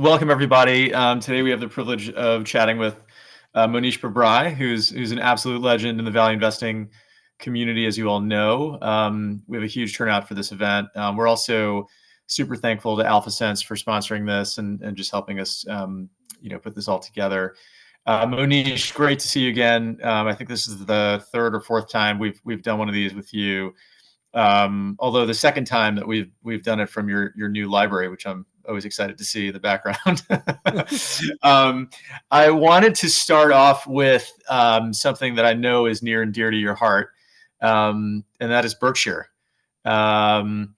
Welcome, everybody. Today we have the privilege of chatting with Mohnish Pabrai, who's an absolute legend in the value investing community, as you all know. We have a huge turnout for this event. We're also super thankful to AlphaSense for sponsoring this and just helping us, put this all together. Mohnish, great to see you again. I think this is the third or fourth time we've done one of these with you. Although the second time that we've done it from your new library, which I'm always excited to see in the background. I wanted to start off with something that I know is near and dear to your heart, and that is Berkshire. Greg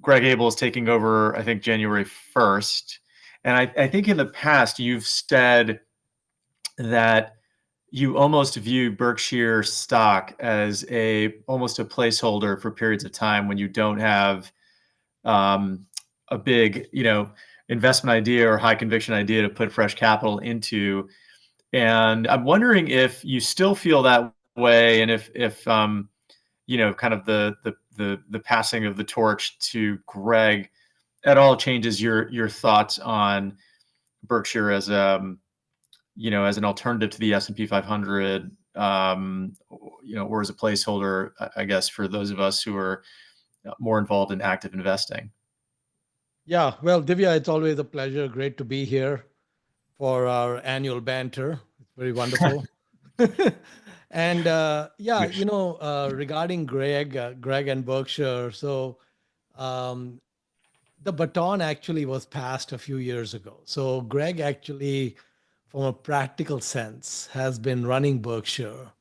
Abel is taking over, I think, January 1st. And I think in the past you've said that you almost view Berkshire stock as almost a placeholder for periods of time when you don't have a big, investment idea or high conviction idea to put fresh capital into. And I'm wondering if you still feel that way, and if kind of the passing of the torch to Greg at all changes your thoughts on Berkshire as as an alternative to the S&P 500, or as a placeholder, I guess, for those of us who are more involved in active investing. Yeah, well, Divya, it's always a pleasure. Great to be here for our annual banter. It's very wonderful. And regarding Greg and Berkshire, so the baton actually was passed a few years ago. So Greg actually, from a practical sense, has been running Berkshire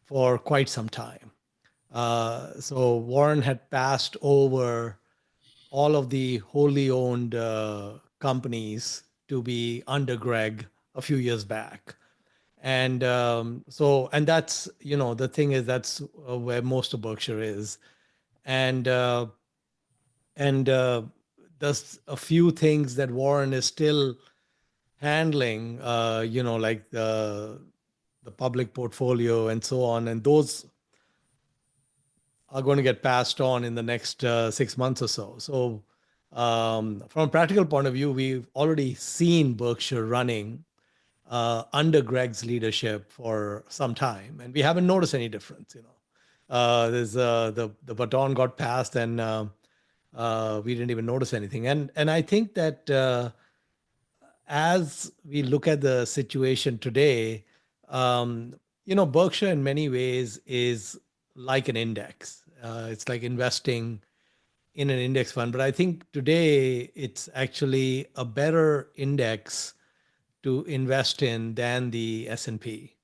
for quite some time. So Warren had passed over all of the wholly owned companies to be under Greg a few years back. And and that's, the thing is, that's where most of Berkshire is. And there's a few things that Warren is still handling, like the public portfolio and so on. And those are going to get passed on in the next 6 months or so. So from a practical point of view, we've already seen Berkshire running under Greg's leadership for some time, and we haven't noticed any difference. There's the baton got passed, and we didn't even notice anything. And I think that as we look at the situation today, Berkshire in many ways is like an index. It's like investing in an index fund, but I think today it's actually a better index to invest in than the S&P.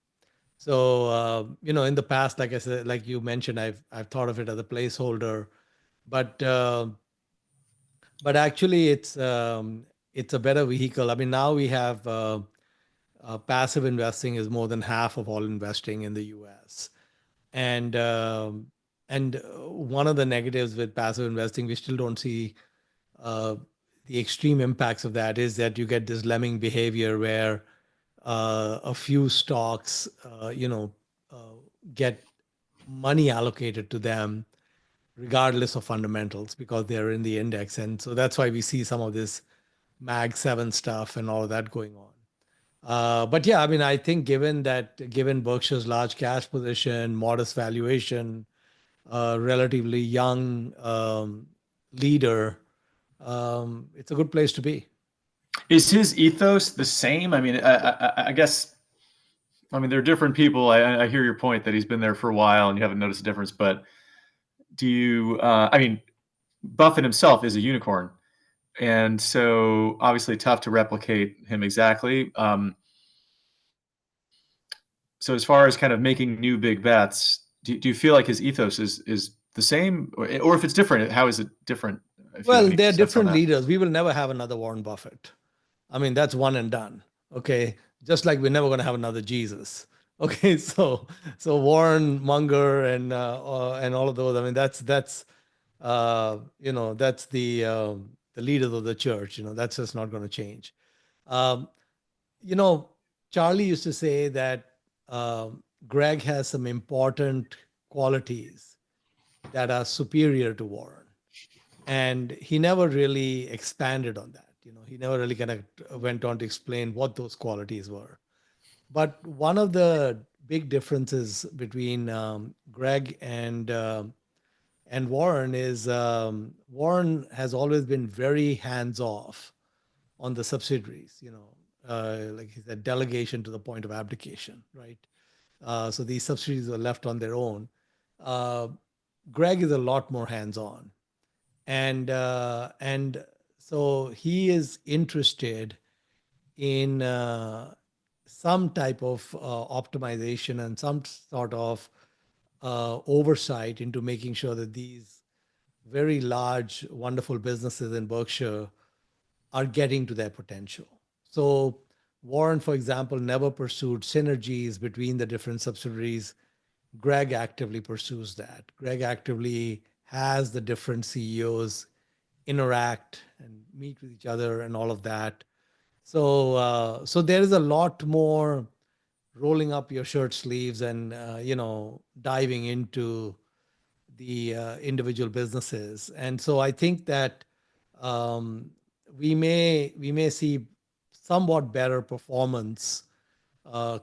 So in the past, like I said, like you mentioned, I've thought of it as a placeholder, but actually it's a better vehicle. I mean, now we have passive investing is more than half of all investing in the U.S. And one of the negatives with passive investing, we still don't see the extreme impacts of that, is that you get this lemming behavior where a few stocks, get money allocated to them regardless of fundamentals because they're in the index. And so that's why we see some of this Mag 7 stuff and all of that going on. But yeah, I mean, I think given Berkshire's large cash position, modest valuation, relatively young leader, it's a good place to be. Is his ethos the same? I mean, I guess, they're different people. I hear your point that he's been there for a while and you haven't noticed a difference, but do you, Buffett himself is a unicorn. And so obviously tough to replicate him exactly. So as far as kind of making new big bets, do you feel like his ethos is the same, or if it's different, how is it different? Well, they're different leaders. We will never have another Warren Buffett. I mean, that's one and done. Okay. Just like we're never going to have another Jesus. Okay. So Warren, Munger, and all of those. I mean, that's the leaders of the church. That's just not going to change. Um, Charlie used to say that Greg has some important qualities that are superior to Warren. And he never really expanded on that. He never really kind of went on to explain what those qualities were. But one of the big differences between Greg and Warren is Warren has always been very hands off on the subsidiaries. Like he said, delegation to the point of abdication, right? So these subsidiaries were left on their own. Uh, Greg is a lot more hands on, and so he is interested in some type of optimization and some sort of oversight into making sure that these very large, wonderful businesses in Berkshire are getting to their potential. So Warren, for example, never pursued synergies between the different subsidiaries. Greg actively pursues that. Greg actively has the different CEOs interact and meet with each other and all of that. So there is a lot more rolling up your shirt sleeves and diving into the individual businesses. And so I think that um, we may see somewhat better performance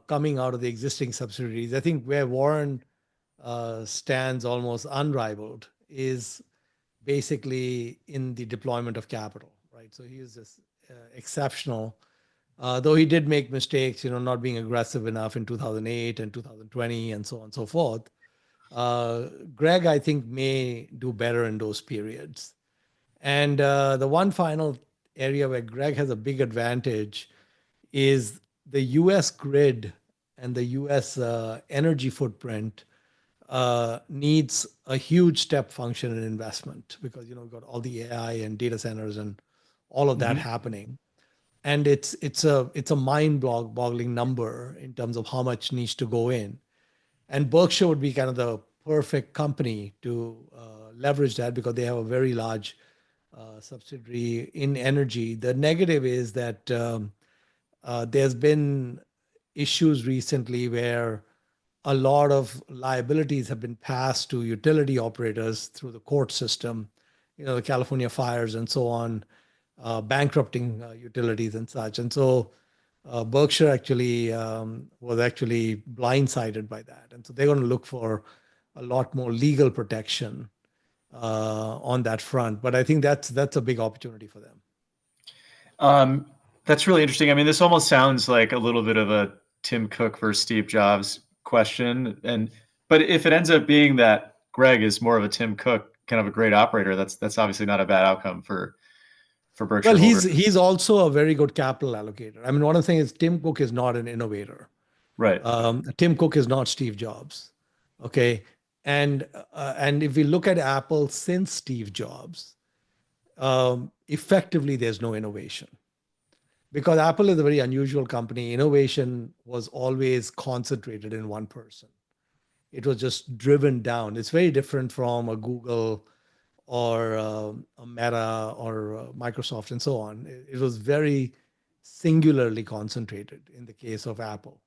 coming out of the existing subsidiaries. I think where Warren stands almost unrivaled is basically in the deployment of capital, right? So he is just exceptional. Though he did make mistakes, not being aggressive enough in 2008 and 2020 and so on and so forth. Greg, I think, may do better in those periods. And the one final area where Greg has a big advantage is the US grid and the US energy footprint needs a huge step function in investment because we've got all the AI and data centers and all of that Mhm. happening, and it's a mind-boggling number in terms of how much needs to go in. And Berkshire would be kind of the perfect company to leverage that because they have a very large subsidiary in energy. The negative is that there's been issues recently where a lot of liabilities have been passed to utility operators through the court system, the California fires and so on, bankrupting utilities and such. And so Berkshire actually was actually blindsided by that. And so they're going to look for a lot more legal protection on that front. But I think that's a big opportunity for them. Um, that's really interesting. I mean, this almost sounds like a little bit of a Tim Cook versus Steve Jobs question. But if it ends up being that Greg is more of a Tim Cook, kind of a great operator, that's obviously not a bad outcome for Well, Berkshire he's holders. he's also a very good capital allocator. I mean, one of the things is Tim Cook is not an innovator. Right. Tim Cook is not Steve Jobs. Okay, and if we look at Apple since Steve Jobs, effectively there's no innovation because Apple is a very unusual company. Innovation was always concentrated in one person. It was just driven down. It's very different from a Google or a Meta or Microsoft and so on. It was very singularly concentrated in the case of Apple,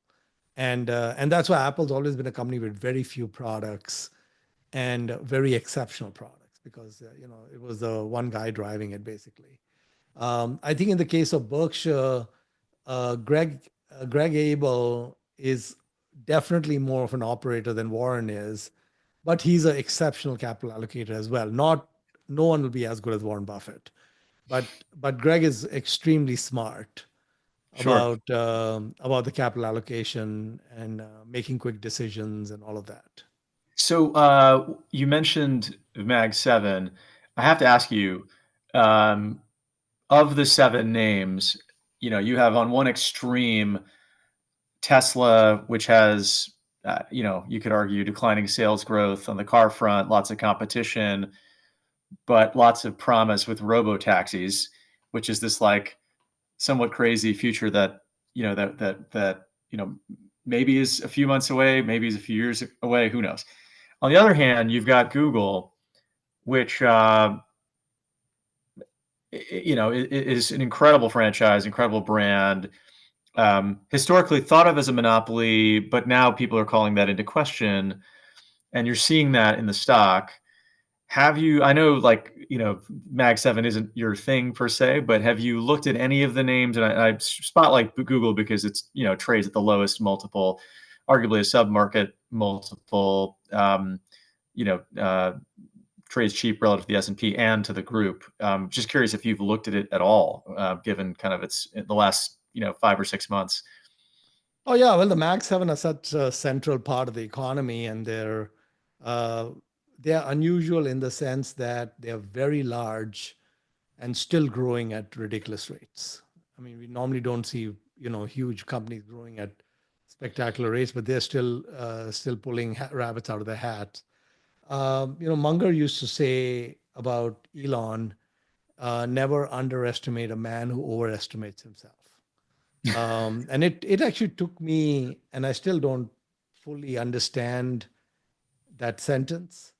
and that's why Apple's always been a company with very few products and very exceptional products because it was the one guy driving it basically. I think in the case of Berkshire, Greg Abel is definitely more of an operator than Warren is, but he's an exceptional capital allocator as well. Not No one will be as good as Warren Buffett, but Greg is extremely smart Sure. about the capital allocation and making quick decisions and all of that. So you mentioned Mag 7. I have to ask you, um, of the seven names, you have on one extreme Tesla, which has, you could argue declining sales growth on the car front, lots of competition, but lots of promise with robo taxis, which is this like somewhat crazy future that maybe is a few months away, maybe is a few years away, who knows. On the other hand, you've got Google, which is an incredible franchise, incredible brand, historically thought of as a monopoly, but now people are calling that into question, and you're seeing that in the stock. have you, I know like, Mag 7 isn't your thing per se, but have you looked at any of the names? And I spotlight Google because it's, trades at the lowest multiple, arguably a sub-market multiple, you know, uh, trades cheap relative to the S&P and to the group. Just curious if you've looked at it at all, given kind of its the last, 5 or 6 months. Oh yeah, well, the Mag 7 are such a central part of the economy, and uh, they're unusual in the sense that they're very large and still growing at ridiculous rates. I mean, we normally don't see, huge companies growing at spectacular rates, but they're still pulling rabbits out of their hat. Munger used to say about Elon, never underestimate a man who overestimates himself. And it actually took me, and I still don't fully understand that sentence.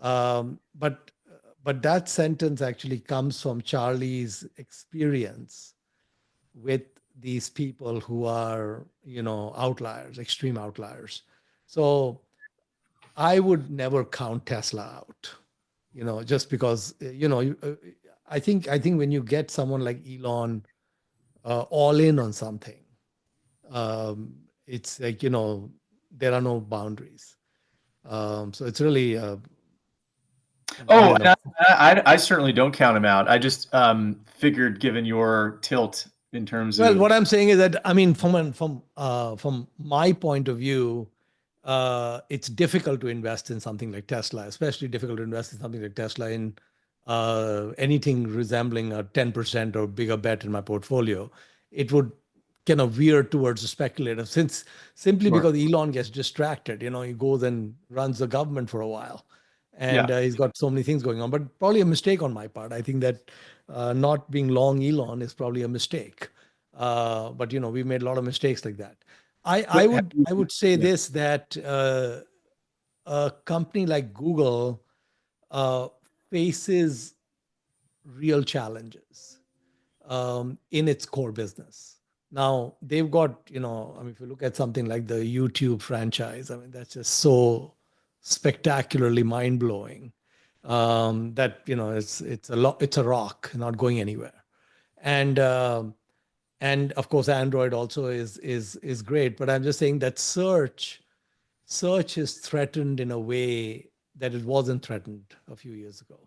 But that sentence actually comes from Charlie's experience with these people who are, outliers, extreme outliers. So I would never count Tesla out, just because, I think when you get someone like Elon all in on something, it's like, there are no boundaries. So it's really one Oh, in a. and I certainly don't count him out. I just figured, given your tilt in terms Well, of, what I'm saying is that, I mean, from my point of view, it's difficult to invest in something like Tesla, especially difficult to invest in something like Tesla in anything resembling a 10% or bigger bet in my portfolio. It would kind of veer towards the speculative, since simply sure. because Elon gets distracted. He goes and runs the government for a while, and Yeah. he's got so many things going on. But probably a mistake on my part. I think that not being long Elon is probably a mistake. But we made a lot of mistakes like that. I, I But have would you, I would say yeah. this, that a company like Google uh, faces real challenges in its core business. Now they've got, I mean, if you look at something like the YouTube franchise, I mean, that's just so spectacularly mind blowing, that it's a rock, not going anywhere. And um and of course Android also is great, but I'm just saying that search is threatened in a way that it wasn't threatened a few years ago.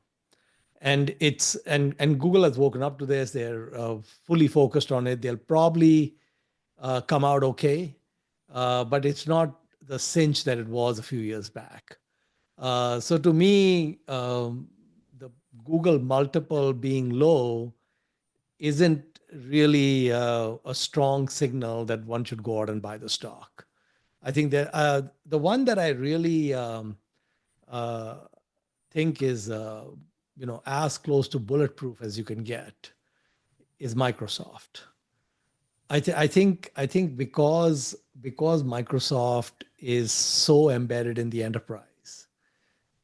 And Google has woken up to this. They're fully focused on it. They'll probably come out okay, but it's not the cinch that it was a few years back. So to me, the Google multiple being low isn't really a strong signal that one should go out and buy the stock. I think that the one that I really uh, think is as close to bulletproof as you can get is Microsoft. I think because Microsoft is so embedded in the enterprise,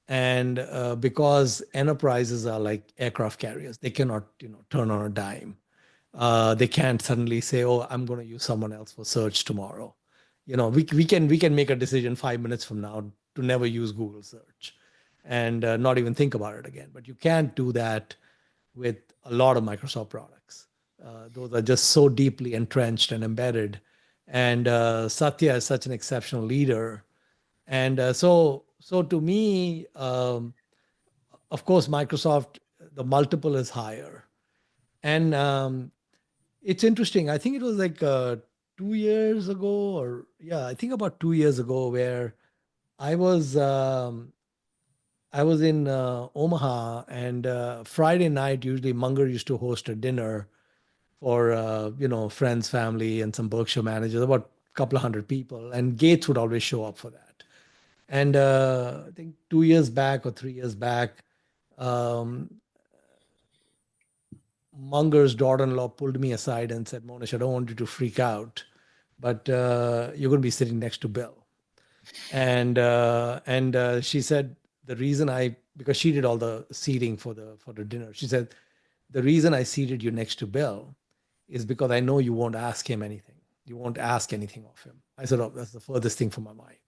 and because enterprises are like aircraft carriers, they cannot turn on a dime. They can't suddenly say, "Oh, I'm going to use someone else for search tomorrow." We can make a decision 5 minutes from now to never use Google search, and not even think about it again. But you can't do that with a lot of Microsoft products. Those are just so deeply entrenched and embedded. And Satya is such an exceptional leader. And so to me, of course, Microsoft, the multiple is higher. And it's interesting. I think it was like 2 years ago, or yeah, I think about 2 years ago, where I was um, I was in Omaha, and Friday night, usually Munger used to host a dinner for friends, family, and some Berkshire managers, about a couple of hundred people, and Gates would always show up for that. And I think 2 years back or 3 years back, um, Munger's daughter-in-law pulled me aside and said, "Mohnish, I don't want you to freak out, but you're going to be sitting next to Bill." And she said, the reason I because she did all the seating for the dinner. She said, the reason I seated you next to Bill is because I know you won't ask him anything. You won't ask anything of him. I said, "Oh, that's the furthest thing from my mind."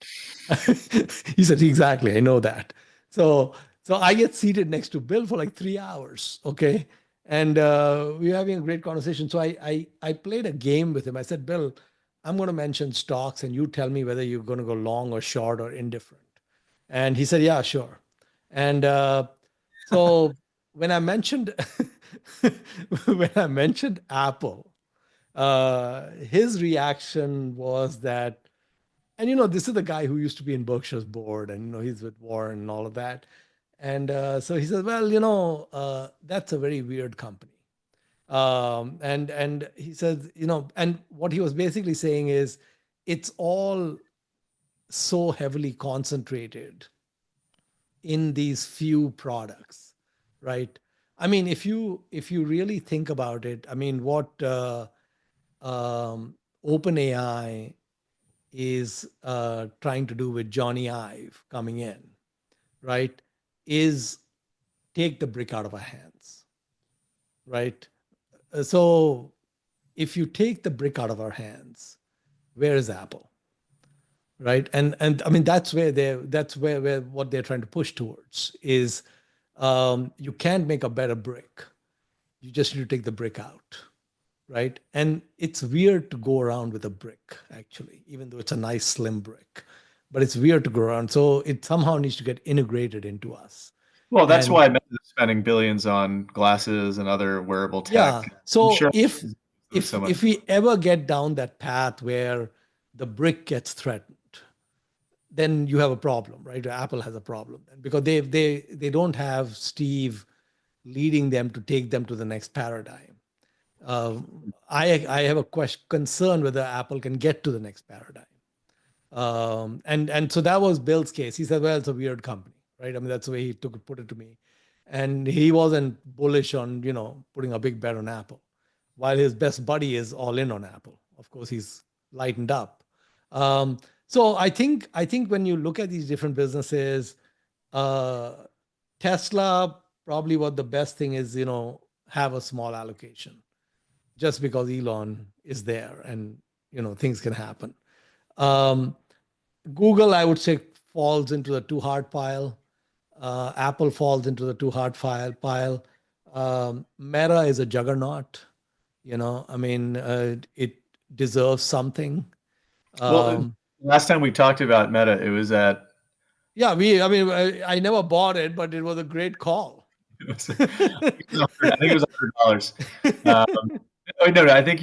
He said, "Exactly, I know that." So So I get seated next to Bill for like 3 hours, okay? And we were having a great conversation. So I played a game with him. I said, Bill, I'm going to mention stocks and you tell me whether you're going to go long or short or indifferent. And he said, yeah, sure. And so when I mentioned when I mentioned Apple, his reaction was that, and this is the guy who used to be in Berkshire's board, and he's with Warren and all of that. And so he says, well, that's a very weird company. And he says, and what he was basically saying is, it's all so heavily concentrated in these few products, right? I mean, if you really think about it, I mean, what OpenAI is trying to do with Johnny Ive coming in, right, is take the brick out of our hands, right? So if you take the brick out of our hands, where is Apple, right? And I mean that's where what they're trying to push towards is, you can't make a better brick. You just need to take the brick out, right? And it's weird to go around with a brick, actually, even though it's a nice slim brick. But it's weird to go around. So it somehow needs to get integrated into us. Well, that's And why Meta is spending billions on glasses and other wearable yeah, tech. I'm so sure if with if so much. if we ever get down that path where the brick gets threatened, then you have a problem, right? Apple has a problem because they don't have Steve leading them to take them to the next paradigm. I have a concern whether Apple can get to the next paradigm. And so that was Bill's case. He said, "Well, it's a weird company, right?" I mean, that's the way he put it to me, and he wasn't bullish on putting a big bet on Apple, while his best buddy is all in on Apple. Of course, he's lightened up. Um, so I think when you look at these different businesses, uh, Tesla probably what the best thing is, have a small allocation just because Elon is there and things can happen. Um, Google, I would say, falls into the too hard pile. Apple falls into the too hard pile. Meta is a juggernaut. I mean, it deserves something. Well, Um, last time we talked about Meta, it was at yeah, I mean, I never bought it, but it was a great call. I think it was $100. Um, oh, no, I think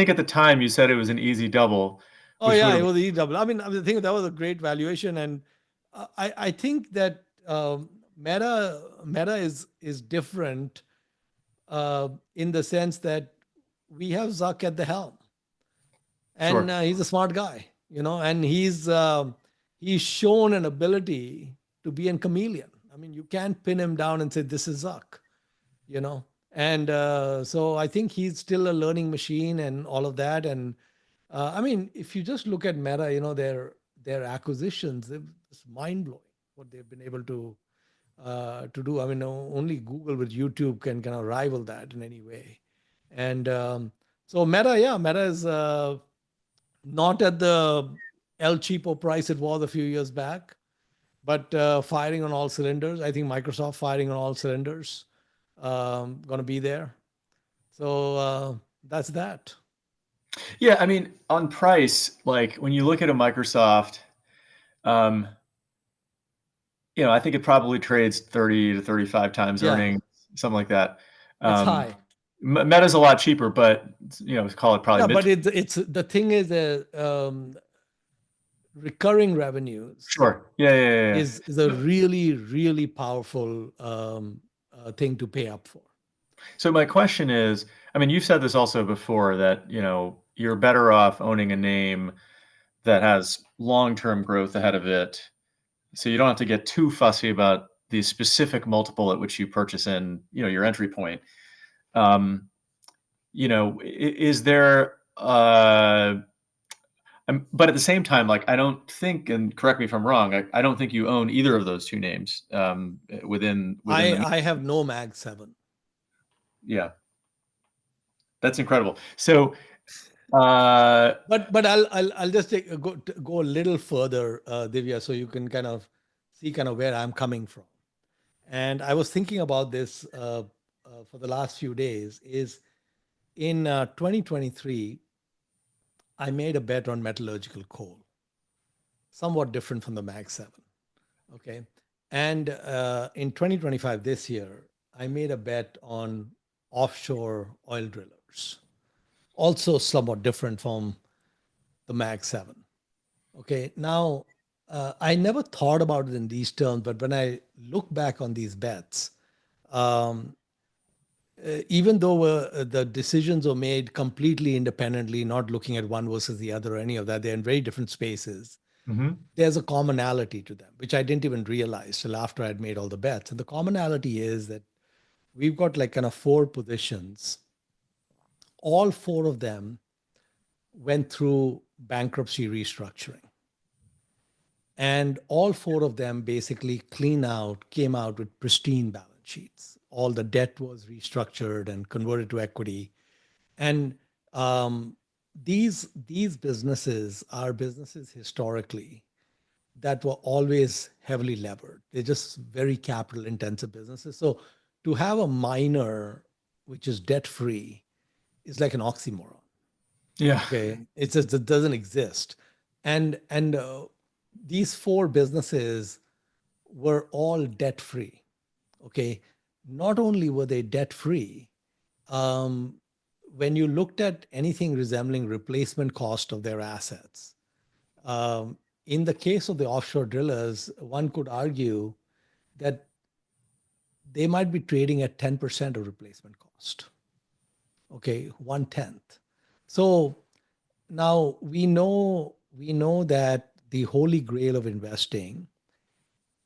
at the time you said it was an easy double, Oh which would yeah, it have. was EW. I think that was a great valuation, and I think that Meta is different in the sense that we have Zuck at the helm, and Sure. he's a smart guy, and he's shown an ability to be a chameleon. I mean, you can't pin him down and say this is Zuck, you know. And so I think he's still a learning machine and all of that. And I mean, if you just look at Meta, their acquisitions, it's mind blowing what they've been able to do. I mean, only Google with YouTube can kind of rival that in any way. And so Meta, yeah, Meta is not at the El Cheapo price it was a few years back, but firing on all cylinders. I think Microsoft firing on all cylinders, going to be there. So that's that. Yeah, I mean, on price, like when you look at a Microsoft, um, I think it probably trades 30 to 35 times Yeah, earnings, something like that. that's Um, high. Meta's a lot cheaper, but call it probably Yeah, mid. but it's the thing is recurring revenues Sure. Yeah, yeah, yeah, is a really really powerful thing to pay up for. So my question is, I mean, you've said this also before that, you're better off owning a name that has long-term growth ahead of it. So you don't have to get too fussy about the specific multiple at which you purchase in, your entry point. Um, is there but at the same time, like I don't think, and correct me if I'm wrong, I don't think you own either of those two names within I the. I have no Mag 7. Yeah, that's incredible. So uh But I'll just go a little further, Divya, so you can kind of see kind of where I'm coming from. And I was thinking about this for the last few days. Is in 2023, I made a bet on metallurgical coal, somewhat different from the Mag 7. Okay. And in 2025, this year, I made a bet on offshore oil drillers, also somewhat different from the Mag 7. Okay. Now, I never thought about it in these terms, but when I look back on these bets, um, even though the decisions were made completely independently, not looking at one versus the other or any of that, they're in very different spaces. Mm-hmm. There's a commonality to them, which I didn't even realize till after I'd made all the bets. And the commonality is that we've got like kind of four positions. All four of them went through bankruptcy restructuring. And all four of them basically came out with pristine balance sheets. All the debt was restructured and converted to equity. And these businesses are businesses historically that were always heavily levered. They're just very capital intensive businesses. So to have a miner which is debt free is like an oxymoron. Yeah. Okay, it doesn't exist. And these four businesses were all debt free. Okay, not only were they debt free, um, when you looked at anything resembling replacement cost of their assets, um, in the case of the offshore drillers, one could argue that they might be trading at 10% of replacement cost. Okay, one tenth. So now we know that the holy grail of investing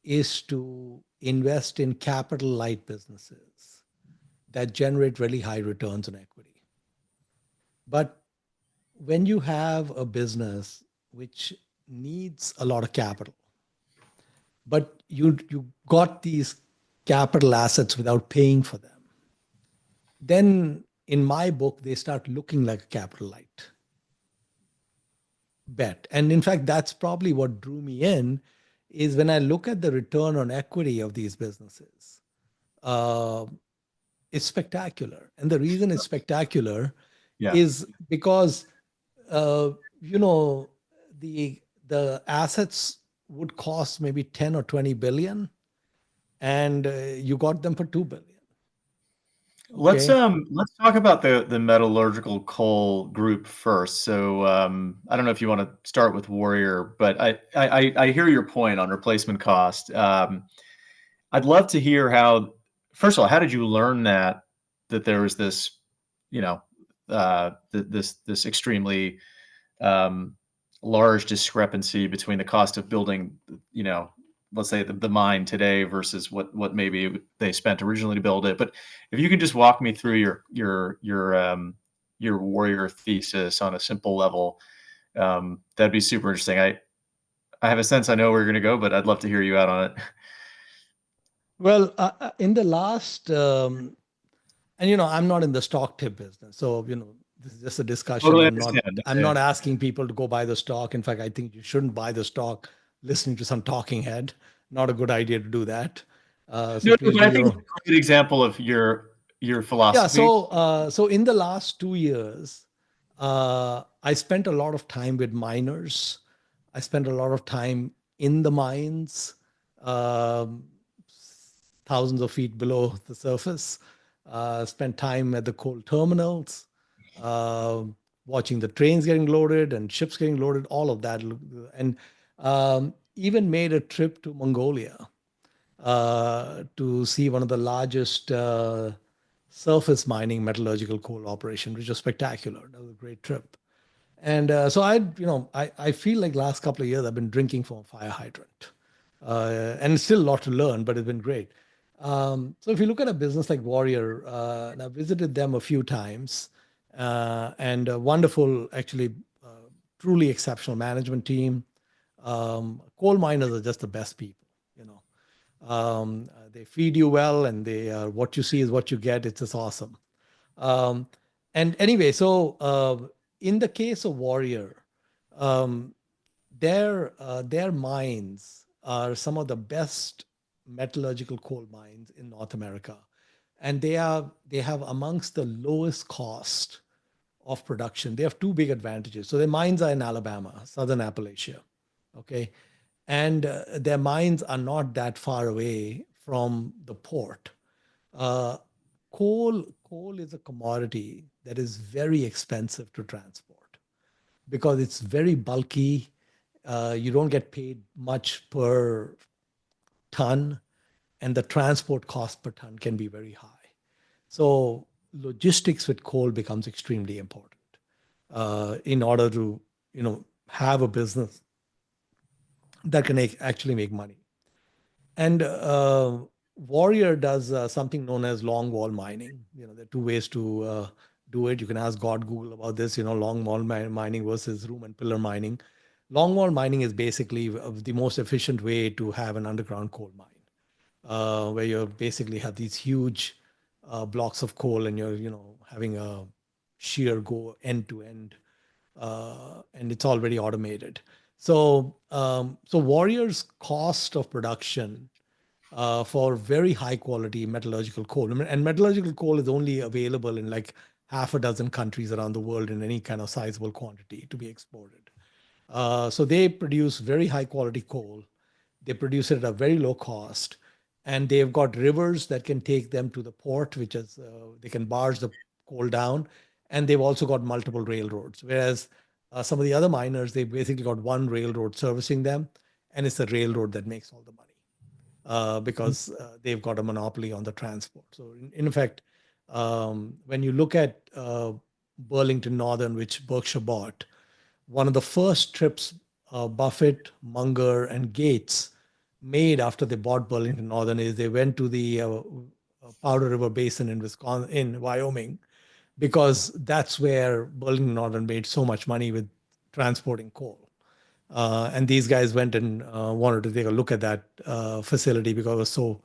is to invest in capital light businesses that generate really high returns on equity. But when you have a business which needs a lot of capital, but you got these capital assets without paying for them, then in my book they start looking like a capital light bet. And in fact, that's probably what drew me in, is when I look at the return on equity of these businesses, uh, it's spectacular. And the reason it's spectacular Yeah. is because uh, you know the assets would cost maybe 10 or 20 billion, and you got them for 2 billion. Let's Okay. let's talk about the metallurgical coal group first. So I don't know if you want to start with Warrior, but I hear your point on replacement cost. I'd love to hear how. First of all, how did you learn that there was this, you know, this extremely um, large discrepancy between the cost of building, you know, let's say the mine today versus what maybe they spent originally to build it. But if you could just walk me through your Warrior thesis on a simple level, that'd be super interesting. I have a sense I know where you're going to go, but I'd love to hear you out on it. Well, in the last, and I'm not in the stock tip business, so this is just a discussion. Totally I'm not. understand. I'm not asking people to go buy the stock. In fact, I think you shouldn't buy the stock listening to some talking head. Not a good idea to do that. So No, no, please but do I think your it's own. a great example of your Yeah. philosophy. So in the last 2 years, I spent a lot of time with miners. I spent a lot of time in the mines, um, thousands of feet below the surface. Spent time at the coal terminals, uh, watching the trains getting loaded and ships getting loaded, all of that, and even made a trip to Mongolia to see one of the largest surface mining metallurgical coal operation, which was spectacular. That was a great trip. And so I feel like last couple of years I've been drinking from a fire hydrant, and it's still a lot to learn, but it's been great. So if you look at a business like Warrior, and I've visited them a few times, and a wonderful, actually, truly exceptional management team. Coal miners are just the best people, you know. They feed you well, and they what you see is what you get. It's just awesome. Um, and anyway, so in the case of Warrior, um, their mines are some of the best metallurgical coal mines in North America, and they have amongst the lowest cost of production. They have two big advantages. So their mines are in Alabama, Southern Appalachia, okay, and their mines are not that far away from the port. Uh, coal is a commodity that is very expensive to transport because it's very bulky. You don't get paid much per ton, and the transport cost per ton can be very high. So logistics with coal becomes extremely important in order to have a business that can actually make money. And Warrior does something known as long wall mining. There are two ways to do it. You can ask God Google about this. Long wall mining versus room and pillar mining. Long wall mining is basically the most efficient way to have an underground coal mine, where you basically have these huge blocks of coal, and you're having a shear go end to end, and it's already automated. So Warrior's cost of production for very high quality metallurgical coal. And metallurgical coal is only available in like half a dozen countries around the world in any kind of sizable quantity to be exported. So they produce very high quality coal. They produce it at a very low cost, and they've got rivers that can take them to the port, which is they can barge the coal down, and they've also got multiple railroads. Whereas some of the other miners, they basically got one railroad servicing them, and it's the railroad that makes all the money because they've got a monopoly on the transport. So in effect, when you look at Burlington Northern, which Berkshire bought, one of the first trips Buffett, Munger, and Gates made after they bought Burlington Northern is they went to the Powder River Basin in Wyoming, because that's where Burlington Northern made so much money with transporting coal. And these guys went and wanted to take a look at that facility because it was so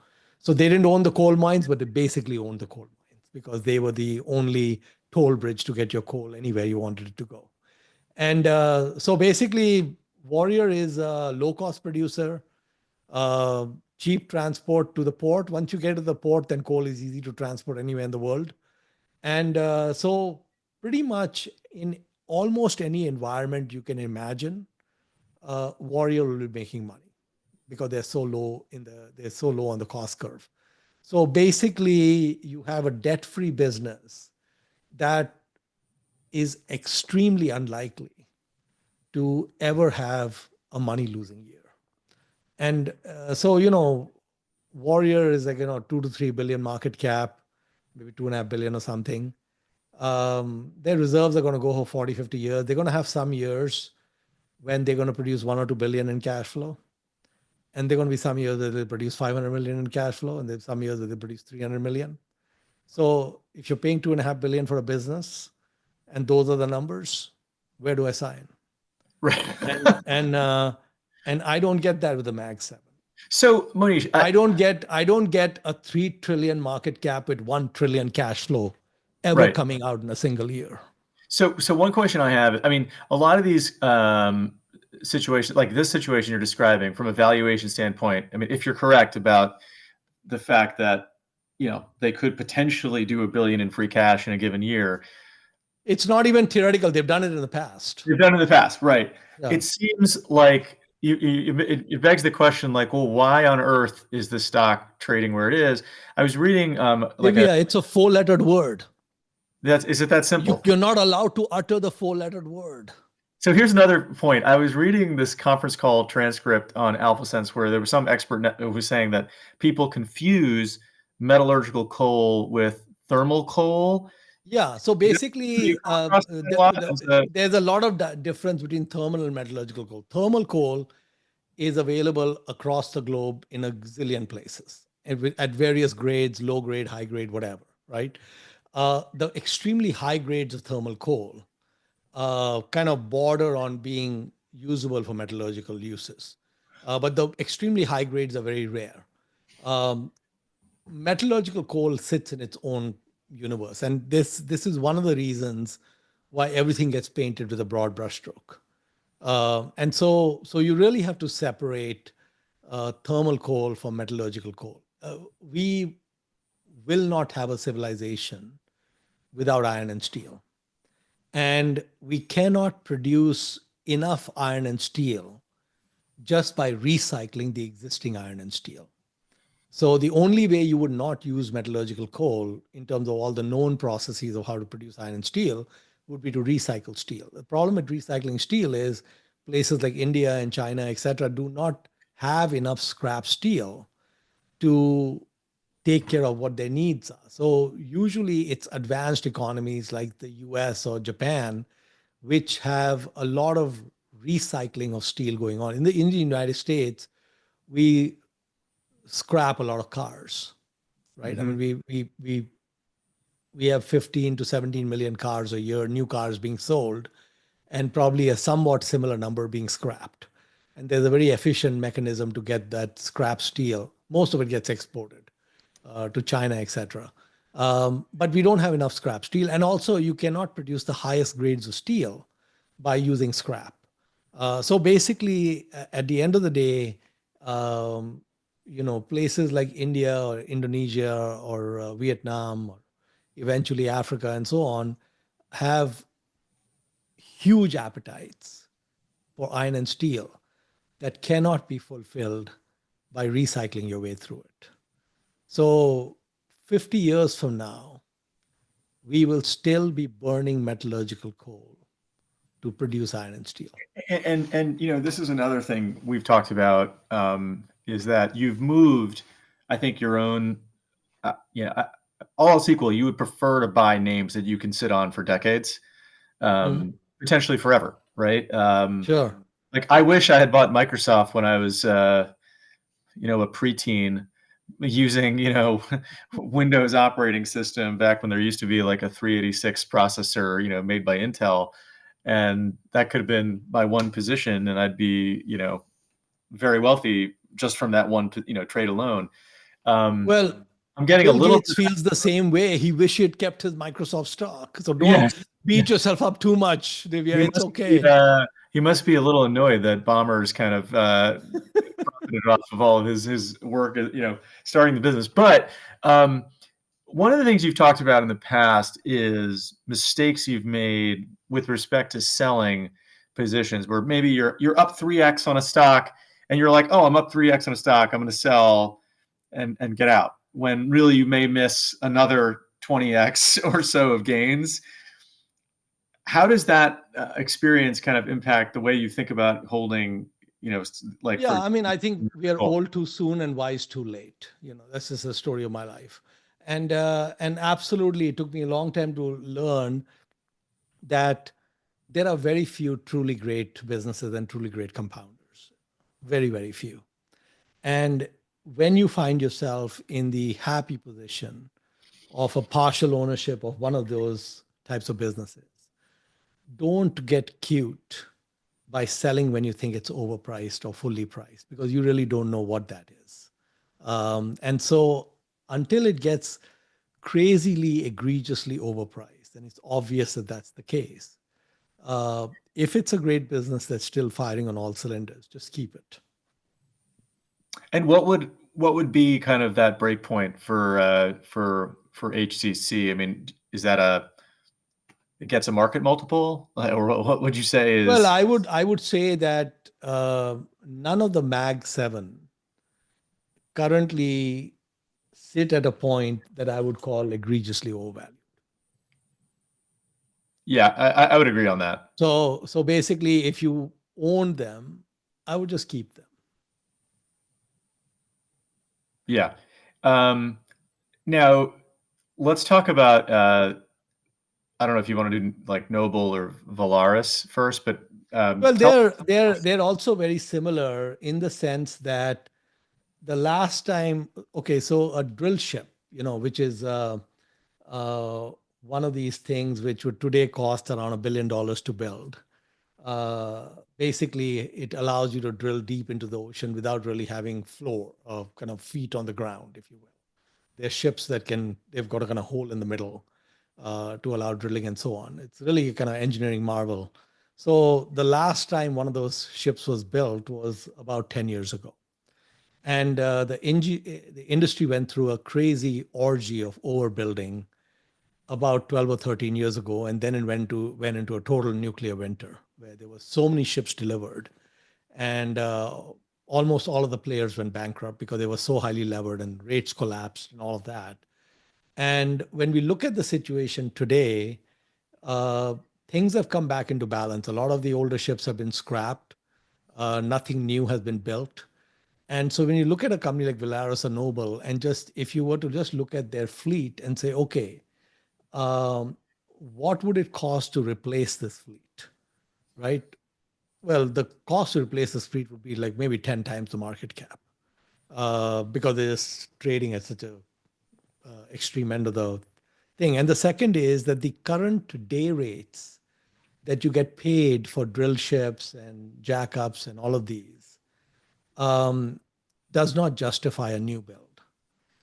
they didn't own the coal mines, but they basically owned the coal mines because they were the only toll bridge to get your coal anywhere you wanted it to go. And so basically, Warrior is a low-cost producer, cheap transport to the port. Once you get to the port, then coal is easy to transport anywhere in the world. And so pretty much in almost any environment you can imagine, Warrior will be making money because they're so low on the cost curve. So basically, you have a debt-free business that is extremely unlikely to ever have a money losing year. And Warrior is like 2 to 3 billion market cap, maybe 2.5 billion or something. Their reserves are going to go for 40, 50 years. They're going to have some years when they're going to produce 1 or 2 billion in cash flow. And they're going to be some years that they'll produce 500 million in cash flow, and there's some years that they produce 300 million. So if you're paying 2.5 billion for a business, and those are the numbers, where do I sign? Right. And I don't get that with the Mag 7. So Mohnish, I don't get a 3 trillion market cap with 1 trillion cash flow ever coming out in a single year. So one question I have, I mean, a lot of these situations, like this situation you're describing from a valuation standpoint, I mean, if you're correct about the fact that, they could potentially do $1 billion in free cash in a given year. It's not even theoretical. They've done it in the past. They've done it in the past, right? Yeah. It seems like it begs the question, like, well, why on earth is the stock trading where it is? I was reading it's a 4-lettered word. Is it that simple? You're not allowed to utter the 4-lettered word. So here's another point. I was reading this conference call transcript on AlphaSense where there was some expert who was saying that people confuse metallurgical coal with thermal coal. Yeah, so basically, there's a lot of difference between thermal and metallurgical coal. Thermal coal is available across the globe in a zillion places at various grades, low grade, high grade, whatever, right? The extremely high grades of thermal coal kind of border on being usable for metallurgical uses. But the extremely high grades are very rare. Metallurgical coal sits in its own universe. And this is one of the reasons why everything gets painted with a broad brushstroke. And so you really have to separate thermal coal for metallurgical coal. We will not have a civilization without iron and steel. And we cannot produce enough iron and steel just by recycling the existing iron and steel. So the only way you would not use metallurgical coal in terms of all the known processes of how to produce iron and steel would be to recycle steel. The problem with recycling steel is places like India and China, etc., do not have enough scrap steel to take care of what their needs are. So usually it's advanced economies like the US or Japan, which have a lot of recycling of steel going on. In the United States, we scrap a lot of cars, right? I Mm-hmm. mean, we have 15 to 17 million cars a year, new cars being sold, and probably a somewhat similar number being scrapped. And there's a very efficient mechanism to get that scrap steel. Most of it gets exported to China, etc. But we don't have enough scrap steel, and also you cannot produce the highest grades of steel by using scrap. So basically, at the end of the day, um, places like India or Indonesia or Vietnam or eventually Africa and so on have huge appetites for iron and steel that cannot be fulfilled by recycling your way through it. So 50 years from now, we will still be burning metallurgical coal to produce iron and steel. And this is another thing we've talked about, is that you've moved, I think, your own, all else equal, you would prefer to buy names that you can sit on for decades, Mhm. potentially forever, right? Sure. Like I wish I had bought Microsoft when I was, a preteen, using, Windows operating system back when there used to be like a 386 processor, made by Intel. And that could have been my one position, and I'd be, very wealthy just from that one, trade alone. Um, Well, I'm getting a Bill little Gates feels the same way. He wish he had kept his Microsoft stock. So yeah, don't beat yourself up too much, Divya. he It's must be, okay. he must be a little annoyed that Bombers kind of, profited off of all of his work, starting the business. But one of the things you've talked about in the past is mistakes you've made with respect to selling positions, where maybe you're up 3x on a stock and you're like, oh, I'm up 3x on a stock, I'm going to sell and get out, when really you may miss another 20x or so of gains. How does that experience kind of impact the way you think about holding, like Yeah, for I mean, I think we are gold? old too soon and wise too late. This is the story of my life. And absolutely, it took me a long time to learn that there are very few truly great businesses and truly great compounders. Very, very few. And when you find yourself in the happy position of a partial ownership of one of those types of businesses, don't get cute by selling when you think it's overpriced or fully priced, because you really don't know what that is. And so until it gets crazily, egregiously overpriced, and it's obvious that that's the case, if it's a great business that's still firing on all cylinders, just keep it. And what would be kind of that break point for HCC? I mean, is that it gets a market multiple, or what would you say Well, is? I would say that none of the Mag 7 currently sit at a point that I would call egregiously overvalued. Yeah, I would agree on that. So basically, if you own them, I would just keep them. Yeah. Um, Now let's talk about. I don't know if you want to do like Noble or Valaris first, but Well, tell. they're also very similar in the sense that the last time, okay, so a drill ship, which is uh, one of these things which would today cost around $1 billion to build. Basically, it allows you to drill deep into the ocean without really having floor of kind of feet on the ground, if you will. They're ships they've got a kind of hole in the middle to allow drilling and so on. It's really a kind of engineering marvel. So the last time one of those ships was built was about 10 years ago. And the industry went through a crazy orgy of overbuilding about 12 or 13 years ago, and then it went into a total nuclear winter where there were so many ships delivered, and almost all of the players went bankrupt because they were so highly levered and rates collapsed and all of that. And when we look at the situation today, uh, things have come back into balance. A lot of the older ships have been scrapped. Nothing new has been built. And so when you look at a company like Valaris or Noble, and just if you were to just look at their fleet and say, okay, um, what would it cost to replace this fleet, right? Well, the cost to replace this fleet would be like maybe 10 times the market cap because they're just trading at such a extreme end of the thing. And the second is that the current day rates that you get paid for drill ships and jackups and all of these um, does not justify a new build.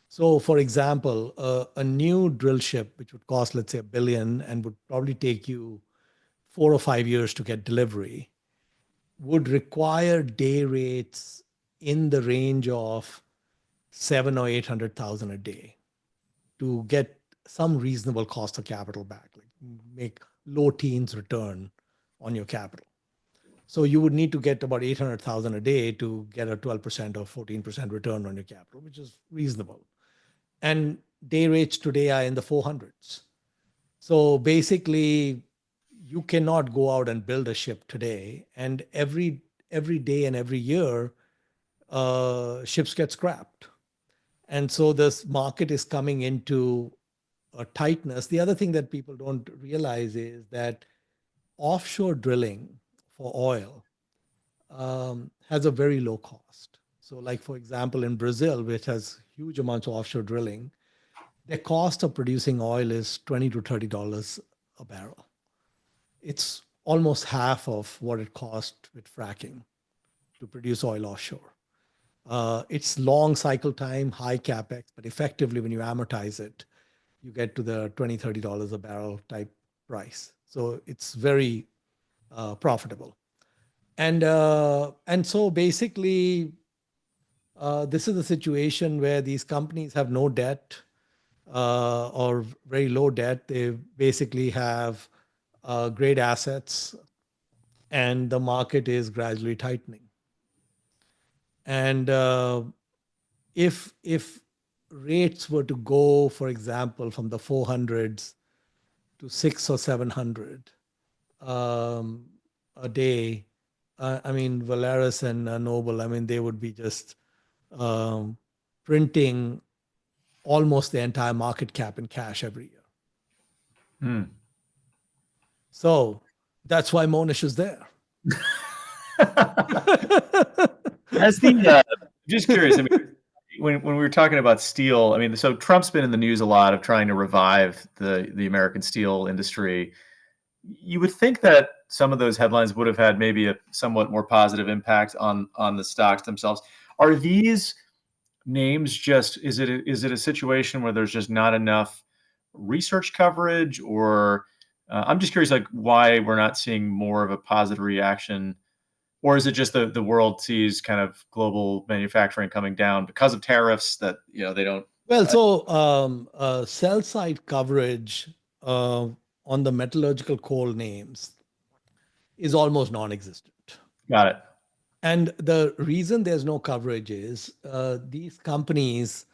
So, for example, a new drill ship, which would cost, let's say, 1 billion and would probably take you 4 or 5 years to get delivery, would require day rates in the range of 7 or 800,000 a day to get some reasonable cost of capital back, like make low teens return on your capital. So you would need to get about 800,000 a day to get a 12% or 14% return on your capital, which is reasonable. And day rates today are in the 400s. So basically, you cannot go out and build a ship today, and every day and every year, ships get scrapped. And so this market is coming into a tightness. The other thing that people don't realize is that offshore drilling for oil has a very low cost. So, like for example, in Brazil, which has huge amounts of offshore drilling, the cost of producing oil is $20 to $30 a barrel. It's almost half of what it cost with fracking to produce oil offshore. It's long cycle time, high capex, but effectively, when you amortize it, you get to the $20 to $30 a barrel type price. So it's very profitable. And so basically, this is a situation where these companies have no debt or very low debt. They basically have great assets, and the market is gradually tightening. And if rates were to go, for example, from the 400s to 6 or 700 um, a day, I mean, Valaris and Noble, I mean, they would be just um, printing almost the entire market cap in cash every year. Hmm. So that's why Mohnish is there. Has the just curious? I mean, when we were talking about steel, I mean, so Trump's been in the news a lot of trying to revive the American steel industry. You would think that some of those headlines would have had maybe a somewhat more positive impact on the stocks themselves. Are these names just is it a situation where there's just not enough research coverage, or I'm just curious, like why we're not seeing more of a positive reaction, or is it just the world sees kind of global manufacturing coming down because of tariffs that they don't. Well, so sell side coverage on the metallurgical coal names is almost non existent. Got it. And the reason there's no coverage is these companies.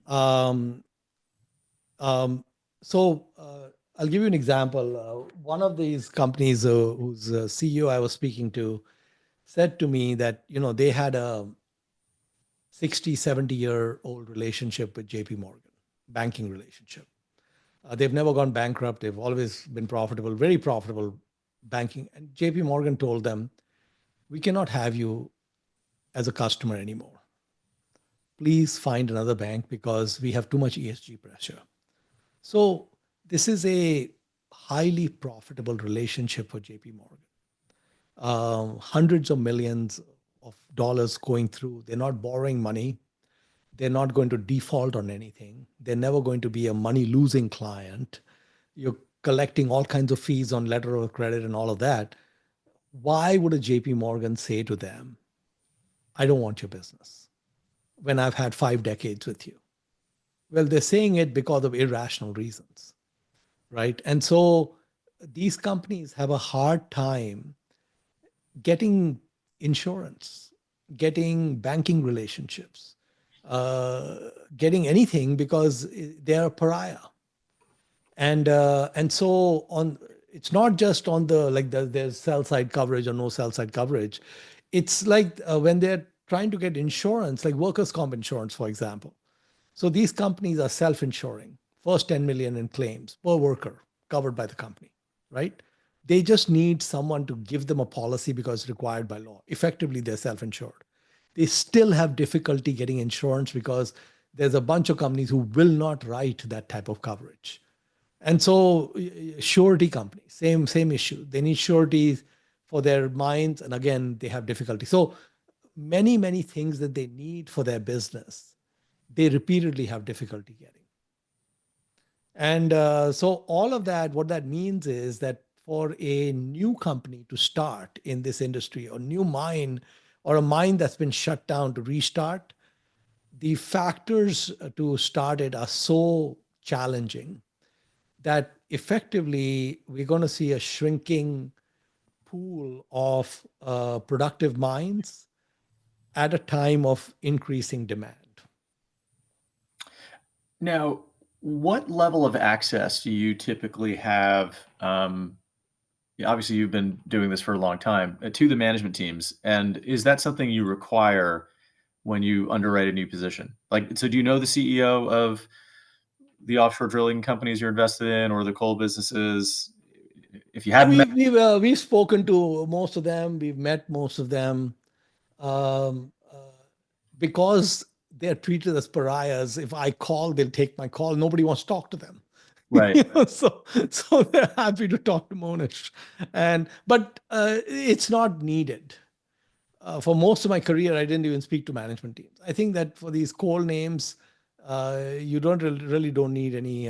Um, so I'll give you an example. One of these companies whose CEO I was speaking to said to me that they had a 60, 70-year-old relationship with JP Morgan, banking relationship. They've never gone bankrupt. They've always been profitable, very profitable banking. And JP Morgan told them, we cannot have you as a customer anymore. Please find another bank because we have too much ESG pressure. So this is a highly profitable relationship for JP Morgan. Hundreds of millions of dollars going through. They're not borrowing money. They're not going to default on anything. They're never going to be a money losing client. You're collecting all kinds of fees on letter of credit and all of that. Why would a JP Morgan say to them, I don't want your business? when I've had 5 decades with you? Well, they're saying it because of irrational reasons, right? And so these companies have a hard time getting insurance, getting banking relationships, uh, getting anything because they're a pariah. And so on, it's not just on the like there's sell side coverage or no sell side coverage. It's like when they're trying to get insurance, like workers' comp insurance, for example. So these companies are self-insuring, first 10 million in claims per worker covered by the company, right? They just need someone to give them a policy because it's required by law. Effectively, they're self-insured. They still have difficulty getting insurance because there's a bunch of companies who will not write that type of coverage. And so surety companies, same issue. They need sureties for their mines, and again, they have difficulty. So many things that they need for their business, they repeatedly have difficulty getting. And so all of that, what that means is that for a new company to start in this industry, or new mine, or a mine that's been shut down to restart, the factors to start it are so challenging that effectively we're going to see a shrinking pool of productive mines at a time of increasing demand. Now, what level of access do you typically have? Obviously, you've been doing this for a long time, to the management teams, and is that something you require when you underwrite a new position? Like, so do you know the CEO of the offshore drilling companies you're invested in, or the coal businesses? If you Oh, haven't met, we've spoken to most of them. We've met most of them. Um, because they're treated as pariahs. If I call, they'll take my call. Nobody wants to talk to them. right? So they're happy to talk to Mohnish, but it's not needed. For most of my career, I didn't even speak to management teams. I think that for these core names, you don't really don't need any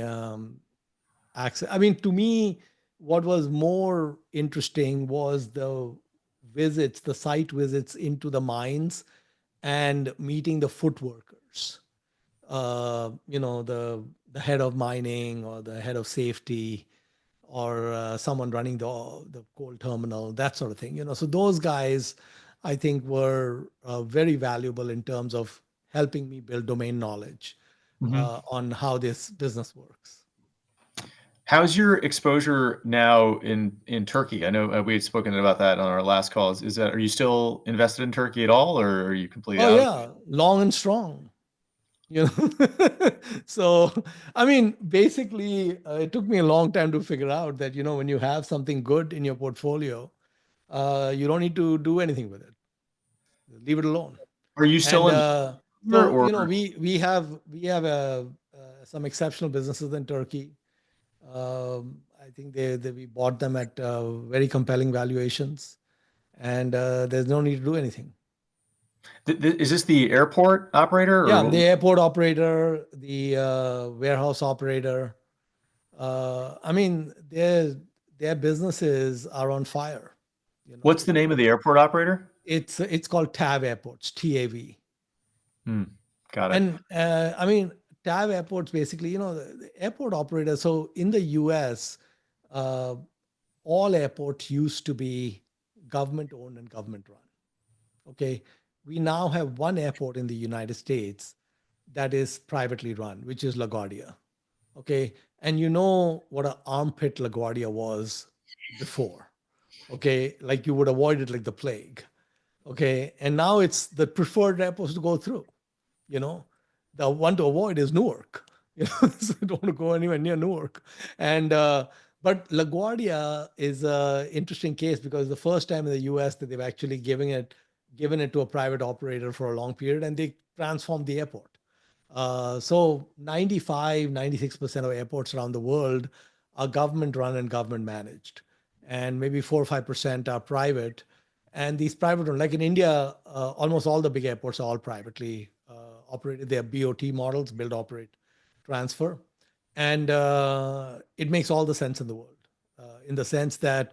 access. I mean, to me, what was more interesting was the site visits into the mines and meeting the foot workers. The head of mining or the head of safety or someone running the coal terminal, that sort of thing. So those guys, I think, were very valuable in terms of helping me build domain knowledge Mhm. on how this business works. How's your exposure now in Turkey? I know we had spoken about that on our last call. Is that, are you still invested in Turkey at all, or are you completely Oh out? yeah, long and strong. you know so I mean, basically, it took me a long time to figure out that when you have something good in your portfolio, you don't need to do anything with it. Leave it alone. Are you still And in there, so or we have some exceptional businesses in Turkey. I think we bought them at very compelling valuations, and there's no need to do anything. is this the airport operator, or Yeah, the airport operator, the warehouse operator. I mean, their businesses are on fire. what's the name of the airport operator? It's called TAV Airports, TAV. Hmm, got it. And I mean, TAV Airports basically, the airport operator. So in the US, uh, all airports used to be government owned and government run. Okay. We now have one airport in the United States that is privately run, which is LaGuardia. Okay. And you know what an armpit LaGuardia was before. Okay. Like you would avoid it like the plague. Okay. And now it's the preferred airports to go through. You know, the one to avoid is Newark. So I don't want to go anywhere near Newark. And but LaGuardia is an interesting case because the first time in the US that they've actually given it to a private operator for a long period, and they transformed the airport. So 96% of airports around the world are government run and government managed. And maybe 4 or 5% are private. And these private, like in India, almost all the big airports are all privately operated. They are BOT models, build, operate, transfer. And it makes all the sense in the world, in the sense that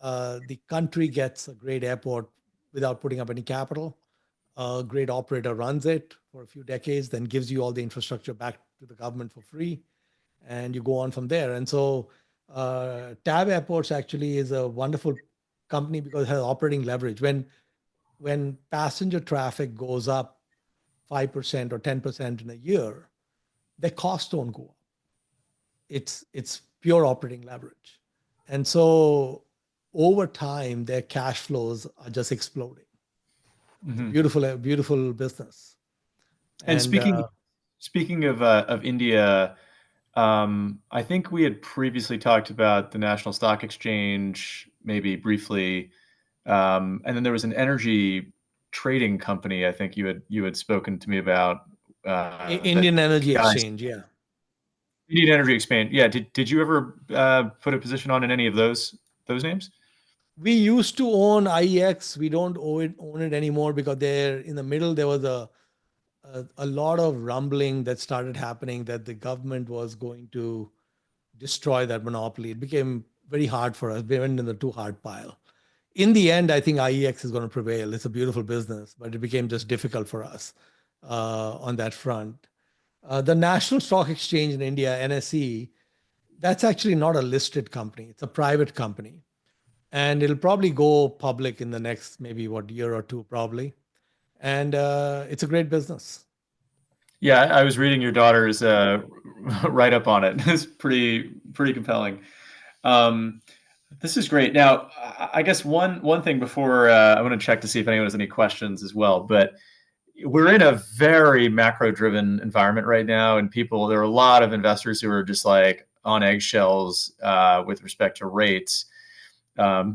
the country gets a great airport without putting up any capital. A great operator runs it for for a few decades, then gives you all the infrastructure back to the government for free, and you go on from there. And so TAV Airports actually is a wonderful company because it has operating leverage. When passenger traffic goes up 5% or 10% in a year, their costs don't go up. It's pure operating leverage. And so over time, their cash flows are just exploding. It's a Hmm. beautiful business. And And speaking of India, I think we had previously talked about the National Stock Exchange, maybe briefly, and then there was an energy trading company. I think you had spoken to me about that Indian Energy guys. Exchange, yeah. Indian Energy Expand. Yeah. Did you ever put a position on in any of those names? We used to own IEX. We don't own it anymore because there in the middle there was a lot of rumbling that started happening that the government was going to destroy that monopoly. It became very hard for us. We went in the too hard pile. In the end, I think IEX is going to prevail. It's a beautiful business, but it became just difficult for us on that front. The National Stock Exchange in India, NSE, that's actually not a listed company. It's a private company. And it'll probably go public in the next maybe what year or two, probably. And it's a great business. Yeah, I was reading your daughter's write up on it. It's pretty compelling. Um, this is great. Now, I guess one thing before I want to check to see if anyone has any questions as well. But we're in a very macro-driven environment right now, and there are a lot of investors who are just like on eggshells with respect to rates.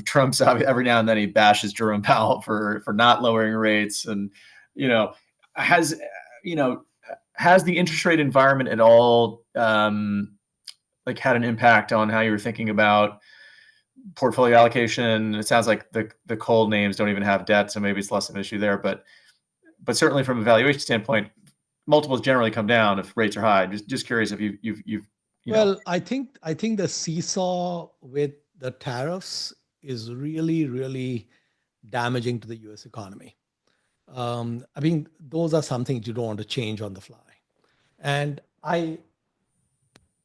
Trump's every now and then he bashes Jerome Powell for not lowering rates, and you know has you know has the interest rate environment at all like had an impact on how you were thinking about portfolio allocation? It sounds like the cold names don't even have debt, so maybe it's less of an issue there. But certainly from a valuation standpoint, multiples generally come down if rates are high. Just curious if you've Well, I think the seesaw with the tariffs is really, really damaging to the U.S. economy. I mean, those are some things you don't want to change on the fly. And I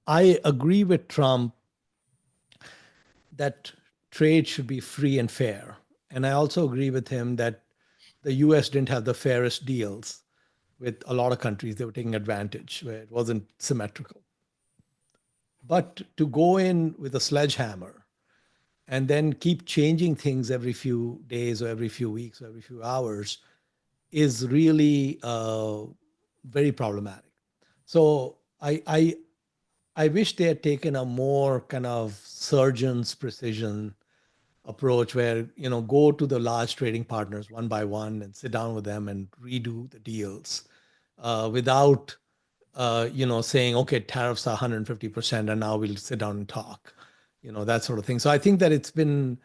agree with Trump that trade should be free and fair. And I also agree with him that the US didn't have the fairest deals with a lot of countries. They were taking advantage where it wasn't symmetrical. But to go in with a sledgehammer and then keep changing things every few days or every few weeks or every few hours is really very problematic. So I wish they had taken a more kind of surgeon's precision approach where go to the large trading partners one by one and sit down with them and redo the deals without saying, okay, tariffs are 150% and now we'll sit down and talk, that sort of thing. So I think that it's been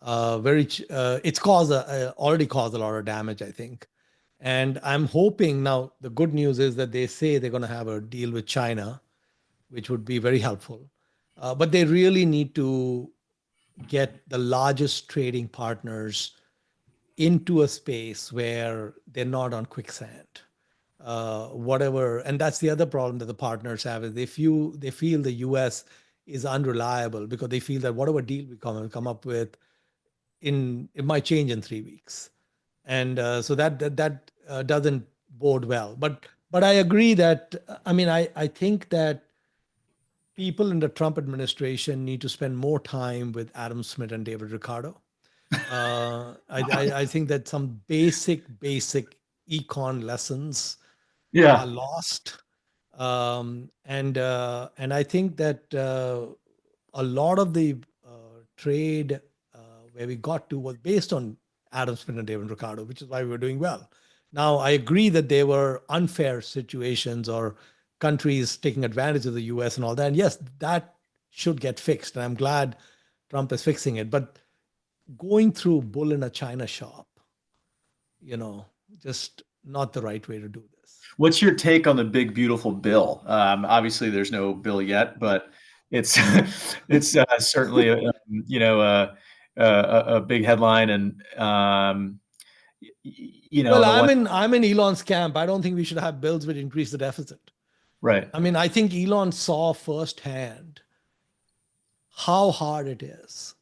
it's already caused a lot of damage, I think. And I'm hoping now the good news is that they say they're going to have a deal with China, which would be very helpful. But they really need to get the largest trading partners into a space where they're not on quicksand. Whatever, and that's the other problem that the partners have is they feel the U.S. is unreliable because they feel that whatever deal we come up with, it might change in 3 weeks, and so that doesn't bode well. But I agree that I mean I think that people in the Trump administration need to spend more time with Adam Smith and David Ricardo. I think that some basic econ lessons are yeah. lost, and I think that a lot of the trade where we got to was based on Adam Smith and David Ricardo, which is why we were doing well. Now, I agree that there were unfair situations or countries taking advantage of the US and all that. And yes, that should get fixed. And I'm glad Trump is fixing it. But going through bull in a China shop, you know, just not the right way to do this. What's your take on the big beautiful bill? Obviously, there's no bill yet, but it's it's certainly a big headline, and On Well, the one, I'm in Elon's camp. I don't think we should have bills which increase the deficit. right. I mean, I think Elon saw firsthand how hard it is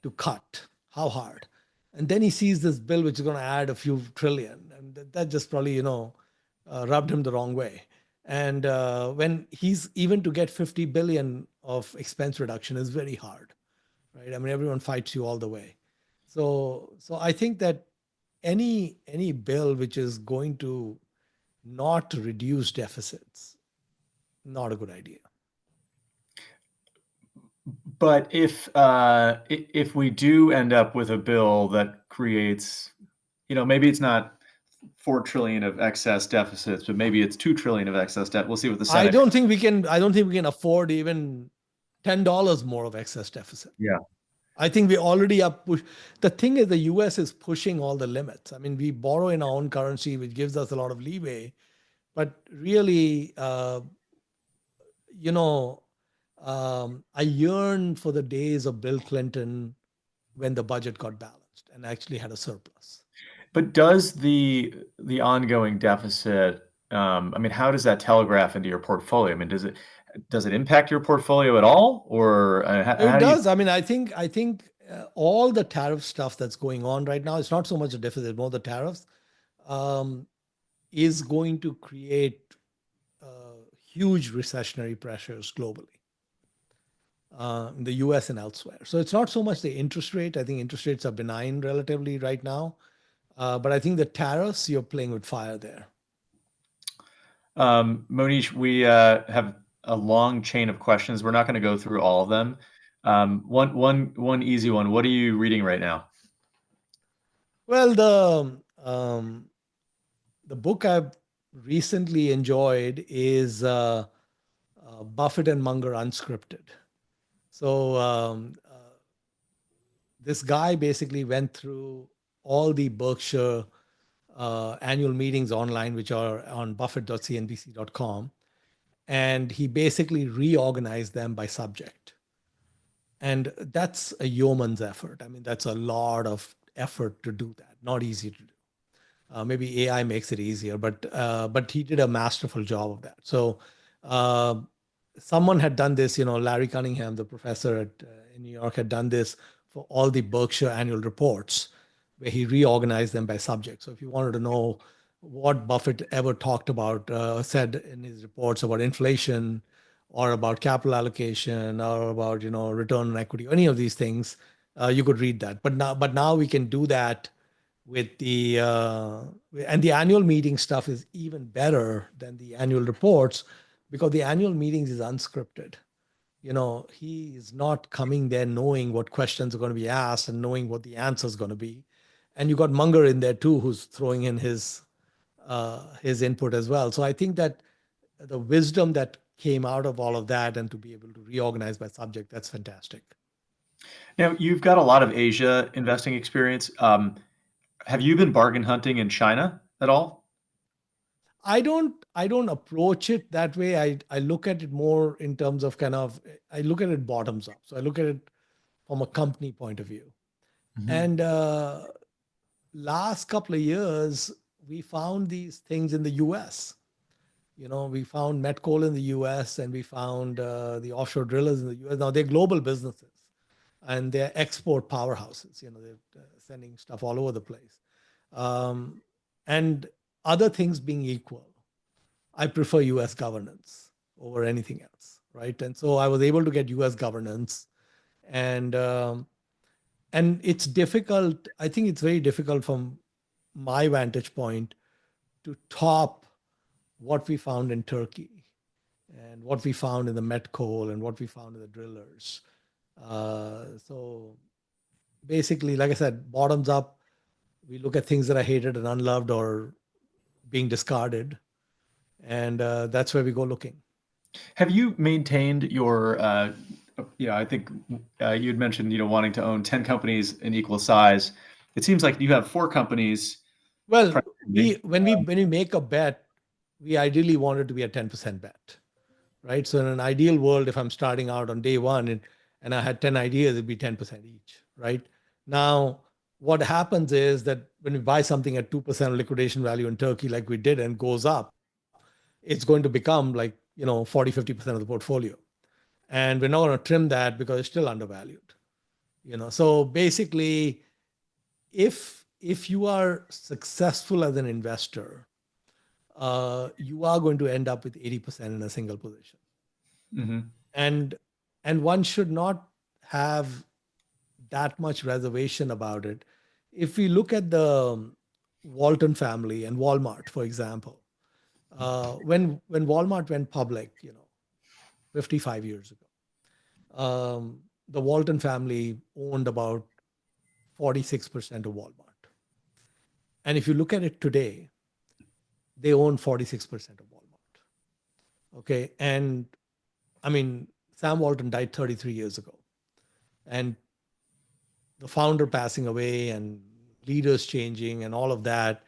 to cut, how hard. And then he sees this bill which is going to add a few trillion. And that just probably, rubbed him the wrong way. And when he's even to get 50 billion of expense reduction is very hard, right? I mean, everyone fights you all the way. So I think that any bill which is going to not reduce deficits, not a good idea. But if we do end up with a bill that creates, maybe it's not 4 trillion of excess deficits, but maybe it's 2 trillion of excess debt. We'll see what the I Senate. don't think we can. I don't think we can afford even $10 more of excess deficit. Yeah. I think we already are push. The thing is, the U.S. is pushing all the limits. I mean, we borrow in our own currency, which gives us a lot of leeway. But really, you know, I yearn for the days of Bill Clinton when the budget got balanced and actually had a surplus. But does the ongoing deficit, I mean, how does that telegraph into your portfolio? I mean, does it impact your portfolio at all, or It how do you? does. I mean, I think all the tariff stuff that's going on right now, it's not so much a deficit, more the tariffs, um, is going to create huge recessionary pressures globally, in the US and elsewhere. So it's not so much the interest rate. I think interest rates are benign relatively right now. But I think the tariffs, you're playing with fire there. Mohnish, we have a long chain of questions. We're not going to go through all of them. One easy one. What are you reading right now? Well, the book I've recently enjoyed is Buffett and Munger Unscripted. So this guy basically went through all the Berkshire annual meetings online, which are on buffett.cnbc.com. And he basically reorganized them by subject. And that's a yeoman's effort. I mean, that's a lot of effort to do that. Not easy to do. Maybe AI makes it easier, but he did a masterful job of that. So uh, someone had done this. Larry Cunningham, the professor in New York, had done this for all the Berkshire annual reports, where he reorganized them by subject. So if you wanted to know what Buffett ever talked about, said in his reports about inflation, or about capital allocation, or about return on equity, any of these things, you could read that. But now we can do that with and the annual meeting stuff is even better than the annual reports, because the annual meetings is unscripted. He is not coming there knowing what questions are going to be asked and knowing what the answer is going to be. And you got Munger in there too, who's throwing in his input as well. So I think that the wisdom that came out of all of that, and to be able to reorganize by subject, that's fantastic. Now, you've got a lot of Asia investing experience. Have you been bargain hunting in China at all? I don't approach it that way. I look at it more in terms of I look at it bottoms up. So I look at it from a company point of view. Mhm. And last couple of years, we found these things in the US. We found met coal in the US, and we found the offshore drillers in the US. Now they're global businesses, and they're export powerhouses. They're sending stuff all over the place. Um, and other things being equal, I prefer US governance over anything else, right? And so I was able to get US governance, and it's difficult. I think it's very difficult from my vantage point to top what we found in Turkey, and what we found in the met coal, and what we found in the drillers. So basically, like I said, bottoms up, we look at things that are hated and unloved or being discarded, and that's where we go looking. Have you maintained your, I think you had mentioned, wanting to own 10 companies in equal size. It seems like you have 4 companies. Well, we Primarily. when we make a bet, we ideally want it to be a 10% bet, right? So in an ideal world, if I'm starting out on day one, and I had 10 ideas, it'd be 10% each, right? Now, what happens is that when we buy something at 2% liquidation value in Turkey, like we did, and goes up, it's going to become like, 40, 50% of the portfolio. And we're not going to trim that because it's still undervalued. So basically, if you are successful as an investor, you are going to end up with 80% in a single position. Mm-hmm. And one should not have that much reservation about it. If we look at the Walton family and Walmart, for example, when Walmart went public, 55 years ago, the Walton family owned about 46% of Walmart. And if you look at it today, they own 46% of Walmart. Okay. And I mean, Sam Walton died 33 years ago. And the founder passing away and leaders changing and all of that,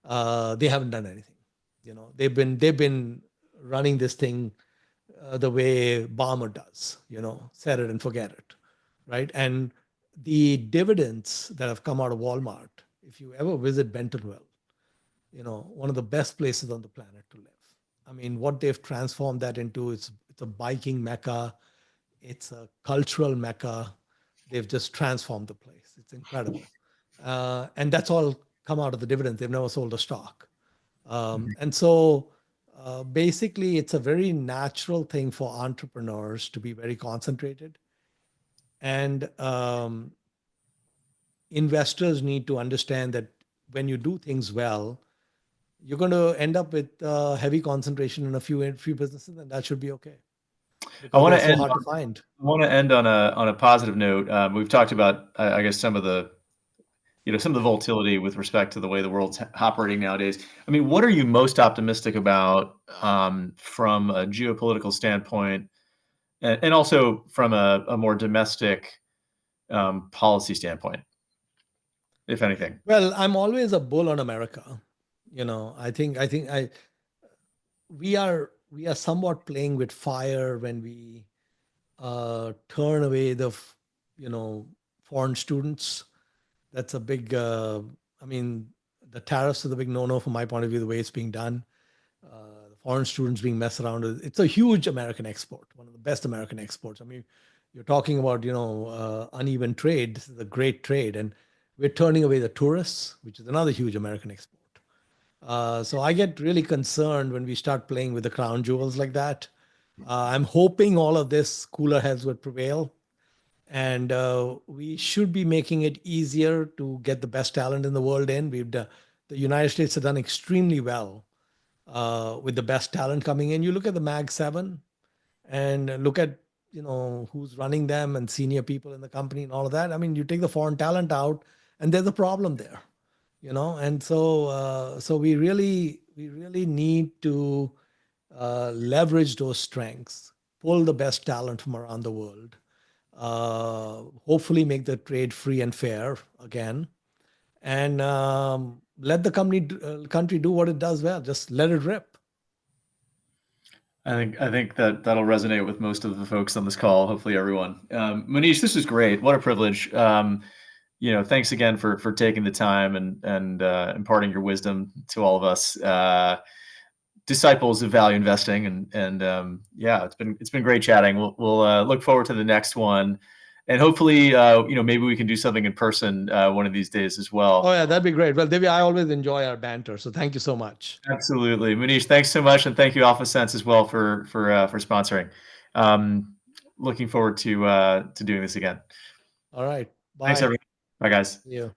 they haven't done anything. They've been running this thing the way Balmer does, set it and forget it, right? And the dividends that have come out of Walmart, if you ever visit Bentonville, one of the best places on the planet to live. I mean, what they've transformed that into, it's a biking mecca, it's a cultural mecca. They've just transformed the place. It's incredible. And that's all come out of the dividends. They've never sold a stock. And so basically, it's a very natural thing for entrepreneurs to be very concentrated. And investors need to understand that when you do things well, you're going to end up with heavy concentration in a few businesses, and that should be okay I because want they're to so end. hard to find. I want to end on a positive note. We've talked about, I guess, some of the volatility with respect to the way the world's operating nowadays. I mean, what are you most optimistic about from a geopolitical standpoint, and also from a more domestic policy standpoint, if anything? Well, I'm always a bull on America. We are somewhat playing with fire when we turn away the foreign students. That's a big. I mean, the tariffs is a big no-no from my point of view. The way it's being done, the foreign students being messed around. It's a huge American export, one of the best American exports. I mean, you're talking about uneven trade. This is a great trade, and we're turning away the tourists, which is another huge American export. So I get really concerned when we start playing with the crown jewels like that. I'm hoping all of this cooler heads would prevail, and we should be making it easier to get the best talent in the world in. The United States has done extremely well with the best talent coming in. You look at the Mag 7 and look at who's running them and senior people in the company and all of that. I mean, you take the foreign talent out, and there's a problem there. And so we really need to leverage those strengths, pull the best talent from around the world, hopefully make the trade free and fair again, and let the country do what it does well. Just let it rip. I think that'll resonate with most of the folks on this call. Hopefully, everyone. Mohnish, this is great. What a privilege. Thanks again for taking the time and imparting your wisdom to all of us, disciples of value investing. And yeah, it's been great chatting. We'll look forward to the next one, and hopefully, maybe we can do something in person one of these days as well. Oh yeah, that'd be great. Well, Divya, I always enjoy our banter, so thank you so much. Absolutely, Mohnish. Thanks so much, and thank you, Alpha Sense, as well for sponsoring. Looking forward to doing this again. All right. Bye. Thanks, everyone. Bye, guys. See you.